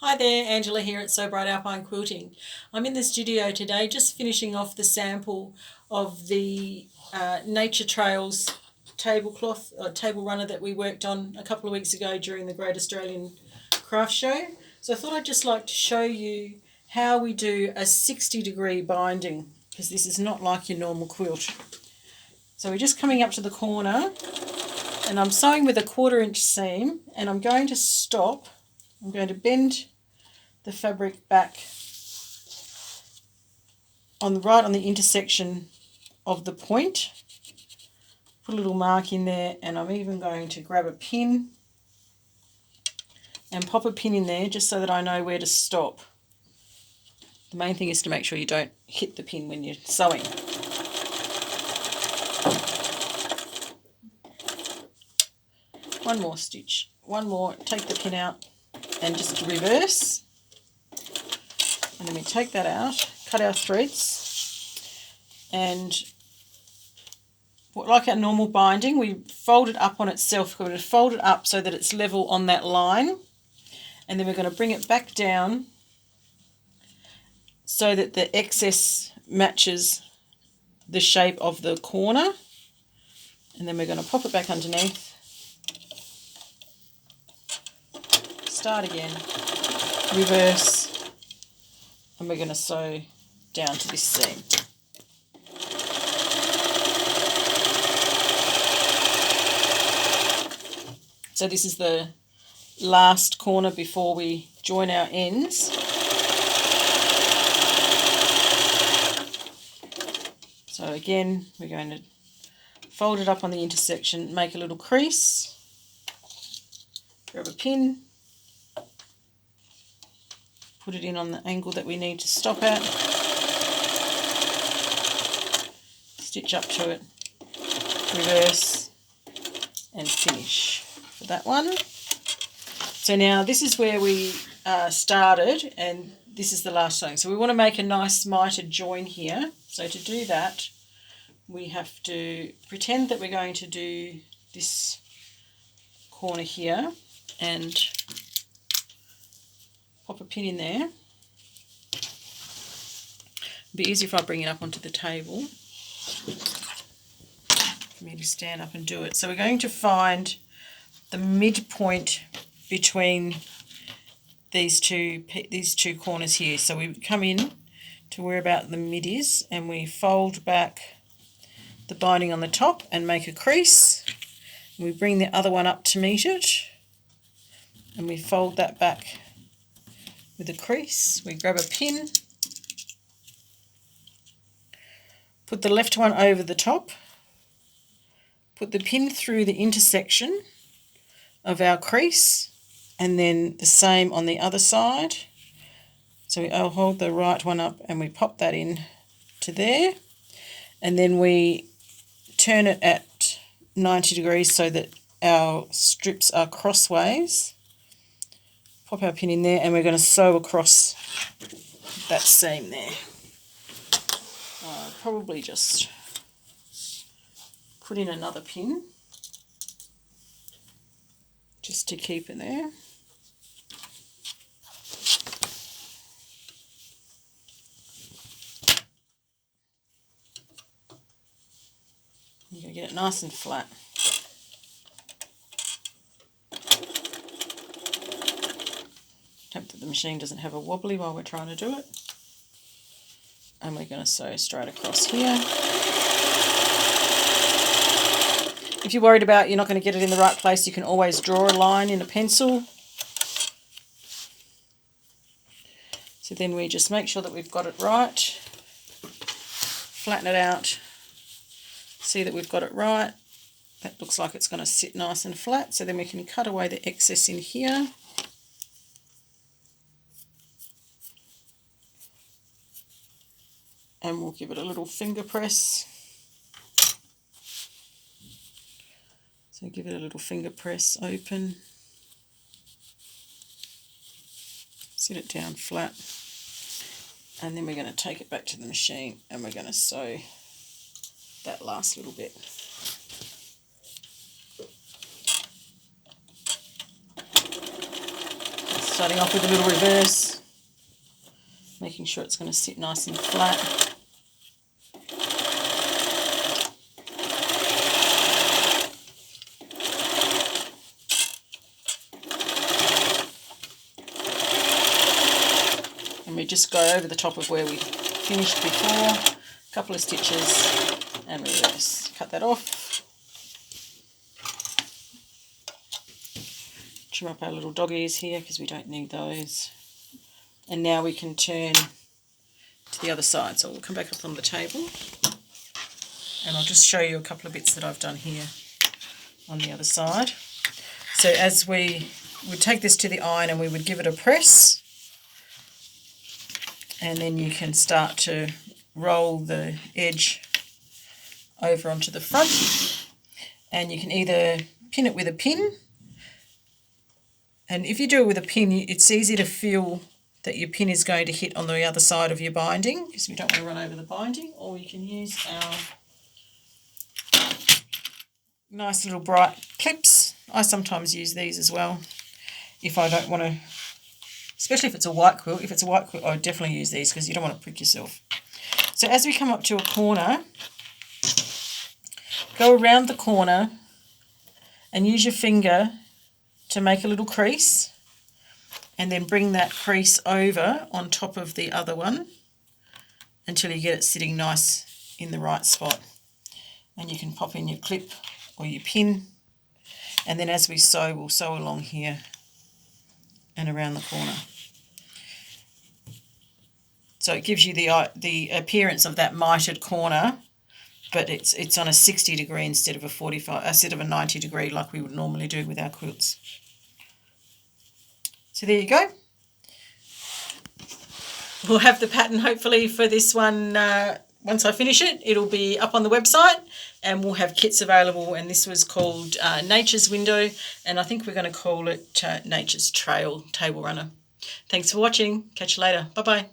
Hi there, Angela here at Sew Bright Alpine Quilting. I'm in the studio today just finishing off the sample of the Nature Trails tablecloth or table runner that we worked on a couple of weeks ago during the Great Australian Craft Show. So I thought I'd just like to show you how we do a 60-degree binding, because this is not like your normal quilt. So we're just coming up to the corner and I'm sewing with a 1/4 inch seam, and I'm going to stop. I'm going to bend the fabric back right on the intersection of the point. Put a little mark in there, and I'm even going to grab a pin and pop a pin in there just so that I know where to stop. The main thing is to make sure you don't hit the pin when you're sewing. One more stitch, one more, take the pin out and just reverse. And then we take that out, cut our threads, and like our normal binding, we fold it up on itself. We're going to fold it up so that it's level on that line, and then we're going to bring it back down so that the excess matches the shape of the corner, and then we're going to pop it back underneath, start again, reverse, and we're going to sew down to this seam. So this is the last corner before we join our ends. So again, we're going to fold it up on the intersection, make a little crease, grab a pin, put it in on the angle that we need to stop at, stitch up to it, reverse, and finish for that one. So now this is where we started, and this is the last sewing. So we want to make a nice mitered join here. So to do that, we have to pretend that we're going to do this corner here and pop a pin in there. It'd be easier if I bring it up onto the table for me to stand up and do it. So we're going to find the midpoint between these two corners here. So we come in to where about the mid is, and we fold back the binding on the top and make a crease. We bring the other one up to meet it, and we fold that back with a crease. We grab a pin, put the left one over the top, put the pin through the intersection of our crease, and then the same on the other side. So I'll hold the right one up and we pop that in to there, and then we turn it at 90 degrees so that our strips are crossways. Pop our pin in there, and we're going to sew across that seam there. Probably just put in another pin just to keep it there. You're going to get it nice and flat. Hope that the machine doesn't have a wobbly while we're trying to do it. And we're going to sew straight across here. If you're worried about you're not going to get it in the right place, you can always draw a line in a pencil. So then we just make sure that we've got it right, flatten it out, see that we've got it right. That looks like it's going to sit nice and flat, so then we can cut away the excess in here. And we'll give it a little finger press. So give it a little finger press, open, sit it down flat, and then we're going to take it back to the machine and we're going to sew that last little bit. Starting off with a little reverse, making sure it's going to sit nice and flat. And we just go over the top of where we finished before, a couple of stitches and reverse. Cut that off. Trim up our little dog ears here because we don't need those. And now we can turn to the other side. So we'll come back up on the table and I'll just show you a couple of bits that I've done here on the other side. So as we would take this to the iron and we would give it a press, and then you can start to roll the edge over onto the front, and you can either pin it with a pin. And if you do it with a pin, it's easy to feel that your pin is going to hit on the other side of your binding because we don't want to run over the binding. Or you can use our nice little bright clips. I sometimes use these as well if I don't want to, especially if it's a white quilt. If it's a white quilt, I would definitely use these because you don't want to prick yourself. So as we come up to a corner, go around the corner and use your finger to make a little crease, and then bring that crease over on top of the other one until you get it sitting nice in the right spot. And you can pop in your clip or your pin, and then as we sew, we'll sew along here and around the corner. So it gives you the appearance of that mitered corner, but it's on a 60 degree instead of a 90 degree like we would normally do with our quilts. So there you go. We'll have the pattern hopefully for this one once I finish it. It'll be up on the website and we'll have kits available, and this was called Nature's Window, and I think we're going to call it Nature's Trail Table Runner. Thanks for watching. Catch you later. Bye-bye.